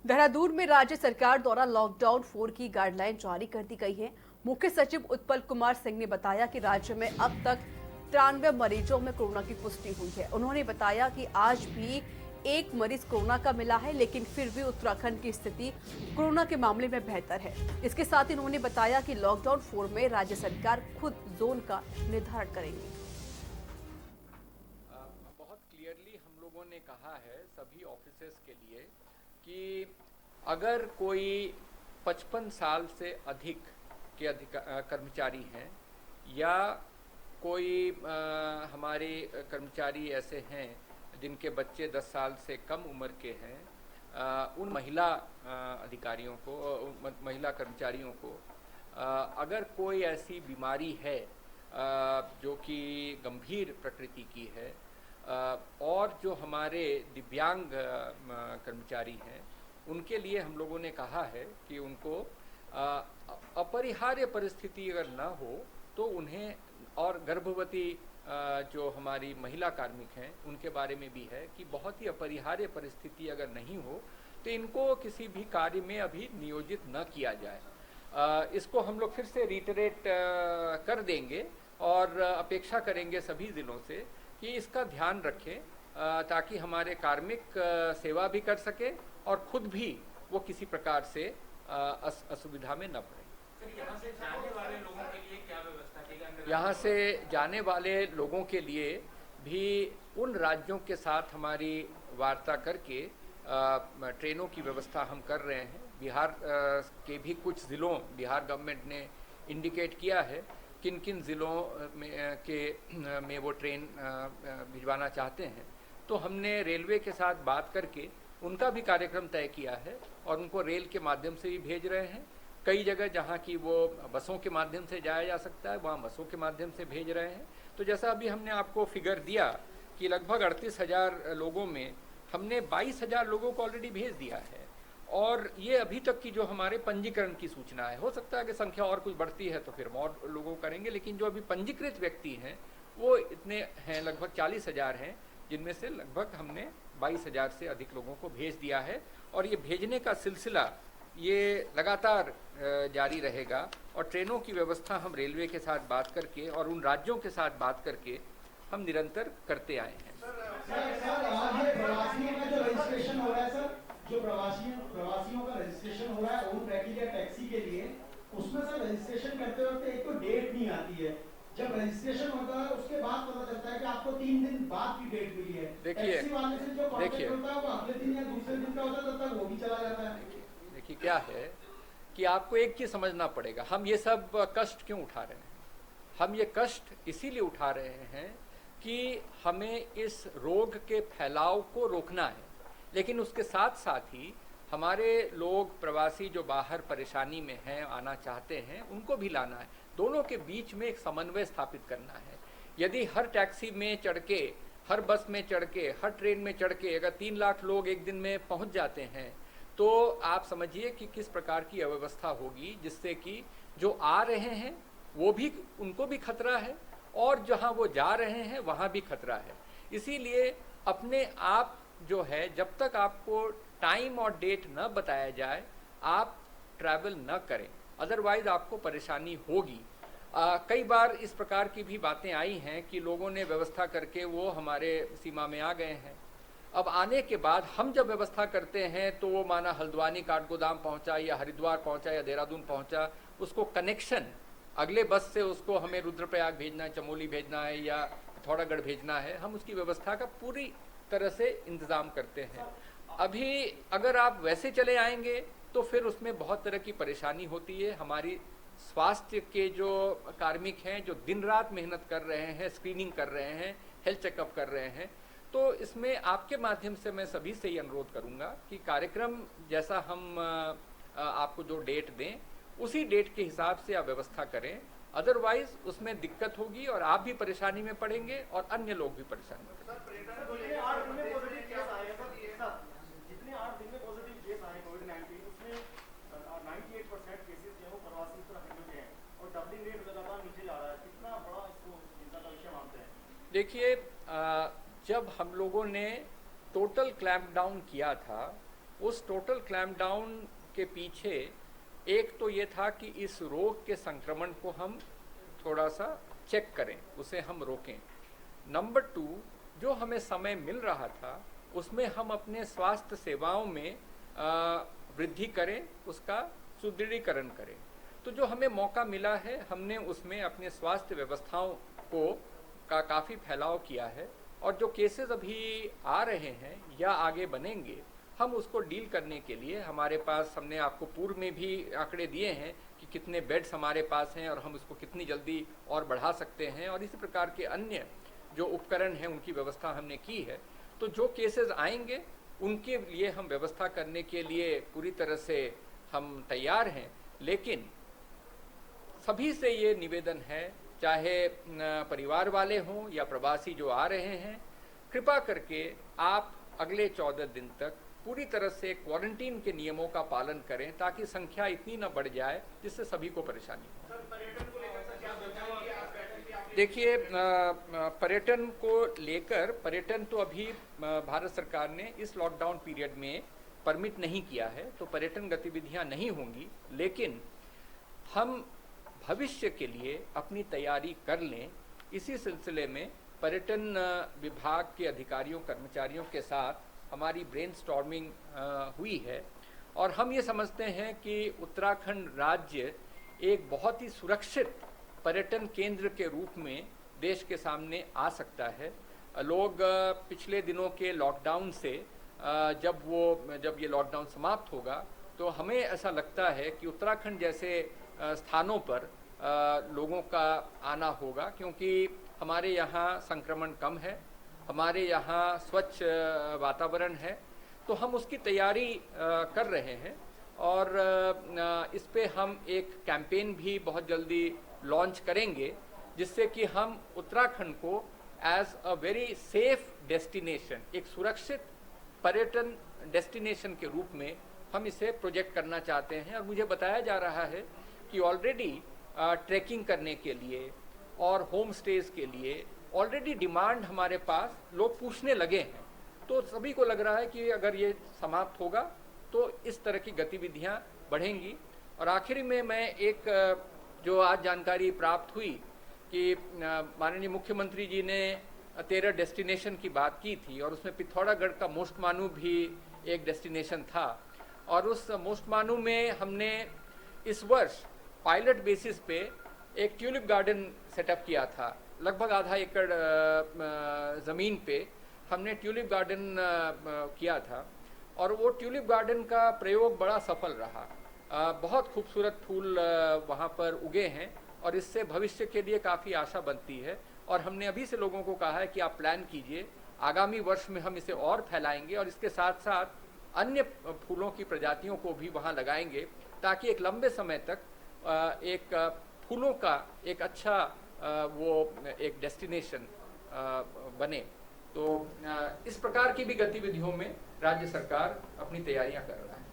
देहरादून में राज्य सरकार द्वारा लॉकडाउन 4 की गाइडलाइन जारी कर दी गई है। मुख्य सचिव उत्पल कुमार सिंह ने बताया कि राज्य में अब तक 93 मरीजों में कोरोना की पुष्टि हुई है। उन्होंने बताया कि आज भी एक मरीज कोरोना का मिला है, लेकिन फिर भी उत्तराखंड की स्थिति कोरोना के मामले में बेहतर है। इसके साथ ही उन्होंने बताया कि लॉकडाउन 4 में राज्य सरकार खुद जोन का निर्धारण करेगी। बहुत क्लियरली हम लोगों ने कहा है सभी ऑफिसर्स के लिए कि अगर कोई 55 साल से अधिक के कर्मचारी हैं या कोई हमारे कर्मचारी ऐसे हैं जिनके बच्चे 10 साल से कम उम्र के हैं, उन महिला अधिकारियों को, महिला कर्मचारियों को अगर कोई ऐसी बीमारी है जो कि गंभीर प्रकृति की है और जो हमारे दिव्यांग कर्मचारी हैं, उनके लिए हम लोगों ने कहा है कि उनको अपरिहार्य परिस्थिति अगर न हो तो उन्हें, और गर्भवती जो हमारी महिला कार्मिक हैं उनके बारे में भी है कि बहुत ही अपरिहार्य परिस्थिति अगर नहीं हो तो इनको किसी भी कार्य में अभी नियोजित न किया जाए। इसको हम लोग फिर से रिटरेट कर देंगे और अपेक्षा करेंगे सभी ज़िलों से कि इसका ध्यान रखें ताकि हमारे कार्मिक सेवा भी कर सके और खुद भी वो किसी प्रकार से असुविधा में न पड़े। यहाँ से जाने वाले लोगों के लिए क्या व्यवस्था की? यहाँ से जाने वाले लोगों के लिए भी उन राज्यों के साथ हमारी वार्ता करके ट्रेनों की व्यवस्था हम कर रहे हैं। बिहार के भी कुछ ज़िलों बिहार गवर्नमेंट ने इंडिकेट किया है किन किन ज़िलों में वो ट्रेन भिजवाना चाहते हैं, तो हमने रेलवे के साथ बात करके उनका भी कार्यक्रम तय किया है और उनको रेल के माध्यम से भी भेज रहे हैं। कई जगह जहाँ की वो बसों के माध्यम से जाया जा सकता है वहाँ बसों के माध्यम से भेज रहे हैं। तो जैसा अभी हमने आपको फिगर दिया कि लगभग 38,000 लोगों में हमने 22,000 लोगों को ऑलरेडी भेज दिया है और ये अभी तक की जो हमारे पंजीकरण की सूचना है। हो सकता है कि संख्या और कुछ बढ़ती है तो फिर और लोगों को करेंगे, लेकिन जो अभी पंजीकृत व्यक्ति हैं वो इतने हैं, लगभग 40,000 हैं, जिनमें से लगभग हमने 22,000 से अधिक लोगों को भेज दिया है और ये भेजने का सिलसिला ये लगातार जारी रहेगा। और ट्रेनों की व्यवस्था हम रेलवे के साथ बात करके और उन राज्यों के साथ बात करके हम निरंतर करते आए हैं। जो प्रवासियों का रजिस्ट्रेशन हो रहा है ओन व्हीकल या टैक्सी के लिए, उसमें सर रजिस्ट्रेशन करते वक्त एक तो डेट नहीं आती है। जब रजिस्ट्रेशन होता है उसके बाद पता चलता है कि आपको 3 दिन बाद की डेट मिली है। टैक्सी वाले से जो कॉन्टैक्ट होता है वो अगले दिन या दूसरे दिन का होता है, तब तक वो भी चला जाता है। देखिए क्या है कि आपको एक चीज़ समझना पड़ेगा, हम ये सब कष्ट क्यों उठा रहे हैं। हम ये कष्ट इसीलिए उठा रहे हैं कि हमें इस रोग के फैलाव को रोकना है, लेकिन उसके साथ साथ ही हमारे लोग प्रवासी जो बाहर परेशानी में हैं, आना चाहते हैं, उनको भी लाना है। दोनों के बीच में एक समन्वय स्थापित करना है। यदि हर टैक्सी में चढ़ के, हर बस में चढ़ के, हर ट्रेन में चढ़ के अगर 3 लाख लोग एक दिन में पहुंच जाते हैं तो आप समझिए कि किस प्रकार की अव्यवस्था होगी, जिससे कि जो आ रहे हैं वो भी, उनको भी खतरा है और जहां वो जा रहे हैं वहां भी खतरा है। इसीलिए अपने आप जो है, जब तक आपको टाइम और डेट न बताया जाए आप ट्रैवल न करें, अदरवाइज आपको परेशानी होगी। कई बार इस प्रकार की भी बातें आई हैं कि लोगों ने व्यवस्था करके वो हमारे सीमा में आ गए हैं। अब आने के बाद हम जब व्यवस्था करते हैं तो वो माना हल्द्वानी काठगोदाम पहुंचा या हरिद्वार पहुंचा या देहरादून पहुंचा, उसको कनेक्शन अगले बस से उसको हमें रुद्रप्रयाग भेजना है, चमोली भेजना है या पिथौरागढ़ भेजना है, हम उसकी व्यवस्था का पूरी तरह से इंतज़ाम करते हैं। अभी अगर आप वैसे चले आएंगे तो फिर उसमें बहुत तरह की परेशानी होती है। हमारी स्वास्थ्य के जो कार्मिक हैं जो दिन रात मेहनत कर रहे हैं, स्क्रीनिंग कर रहे हैं, हेल्थ चेकअप कर रहे हैं, तो इसमें आपके माध्यम से मैं सभी से ये अनुरोध करूंगा कि कार्यक्रम जैसा हम आपको जो डेट दें उसी डेट के हिसाब से आप व्यवस्था करें, अदरवाइज उसमें दिक्कत होगी और आप भी परेशानी में पड़ेंगे और अन्य लोग भी परेशानी में पड़ेंगे। देखिए जब हम लोगों ने टोटल क्लैंप डाउन किया था उस टोटल क्लैम्प डाउन के पीछे एक तो ये था कि इस रोग के संक्रमण को हम थोड़ा सा चेक करें, उसे हम रोकें। नंबर 2, जो हमें समय मिल रहा था उसमें हम अपने स्वास्थ्य सेवाओं में वृद्धि करें, उसका सुदृढ़ीकरण करें। तो जो हमें मौका मिला है हमने उसमें अपने स्वास्थ्य व्यवस्थाओं का काफ़ी फैलाव किया है, और जो केसेस अभी आ रहे हैं या आगे बनेंगे हम उसको डील करने के लिए हमारे पास, हमने आपको पूर्व में भी आंकड़े दिए हैं कि कितने बेड्स हमारे पास हैं और हम उसको कितनी जल्दी और बढ़ा सकते हैं, और इसी प्रकार के अन्य जो उपकरण हैं उनकी व्यवस्था हमने की है। तो जो केसेस आएंगे उनके लिए हम व्यवस्था करने के लिए पूरी तरह से हम तैयार हैं। लेकिन सभी से ये निवेदन है, चाहे परिवार वाले हों या प्रवासी जो आ रहे हैं, कृपा करके आप अगले 14 दिन तक पूरी तरह से क्वारंटीन के नियमों का पालन करें ताकि संख्या इतनी न बढ़ जाए जिससे सभी को परेशानी हो। देखिए, पर्यटन को लेकर, पर्यटन तो अभी भारत सरकार ने इस लॉकडाउन पीरियड में परमिट नहीं किया है, तो पर्यटन गतिविधियां नहीं होंगी। लेकिन हम भविष्य के लिए अपनी तैयारी कर लें। इसी सिलसिले में पर्यटन विभाग के अधिकारियों कर्मचारियों के साथ हमारी ब्रेनस्टॉर्मिंग हुई है, और हम ये समझते हैं कि उत्तराखंड राज्य एक बहुत ही सुरक्षित पर्यटन केंद्र के रूप में देश के सामने आ सकता है। लोग पिछले दिनों के लॉकडाउन से जब ये लॉकडाउन समाप्त होगा तो हमें ऐसा लगता है कि उत्तराखंड जैसे स्थानों पर लोगों का आना होगा, क्योंकि हमारे यहाँ संक्रमण कम है, हमारे यहाँ स्वच्छ वातावरण है। तो हम उसकी तैयारी कर रहे हैं, और इस पे हम एक कैंपेन भी बहुत जल्दी लॉन्च करेंगे जिससे कि हम उत्तराखंड को as a very safe destination, एक सुरक्षित पर्यटन डेस्टिनेशन के रूप में हम इसे प्रोजेक्ट करना चाहते हैं। और मुझे बताया जा रहा है कि ऑलरेडी ट्रैकिंग करने के लिए और होम स्टेज के लिए ऑलरेडी डिमांड हमारे पास लोग पूछने लगे हैं। तो सभी को लग रहा है कि अगर ये समाप्त होगा तो इस तरह की गतिविधियां बढ़ेंगी। और आखिरी में मैं एक जो आज जानकारी प्राप्त हुई कि माननीय मुख्यमंत्री जी ने 13 डेस्टिनेशन की बात की थी, और उसमें पिथौरागढ़ का मोस्टमानू भी एक डेस्टिनेशन था। और उस मोस्टमानू में हमने इस वर्ष पायलट बेसिस पे एक ट्यूलिप गार्डन सेटअप किया था। लगभग आधा एकड़ ज़मीन पे हमने ट्यूलिप गार्डन किया था, और वो ट्यूलिप गार्डन का प्रयोग बड़ा सफल रहा। बहुत खूबसूरत फूल वहाँ पर उगे हैं, और इससे भविष्य के लिए काफ़ी आशा बनती है। और हमने अभी से लोगों को कहा है कि आप प्लान कीजिए, आगामी वर्ष में हम इसे और फैलाएंगे, और इसके साथ साथ अन्य फूलों की प्रजातियों को भी वहाँ लगाएंगे, ताकि एक लंबे समय तक एक फूलों का एक अच्छा वो एक डेस्टिनेशन बने। तो इस प्रकार की भी गतिविधियों में राज्य सरकार अपनी तैयारियां कर रहा है।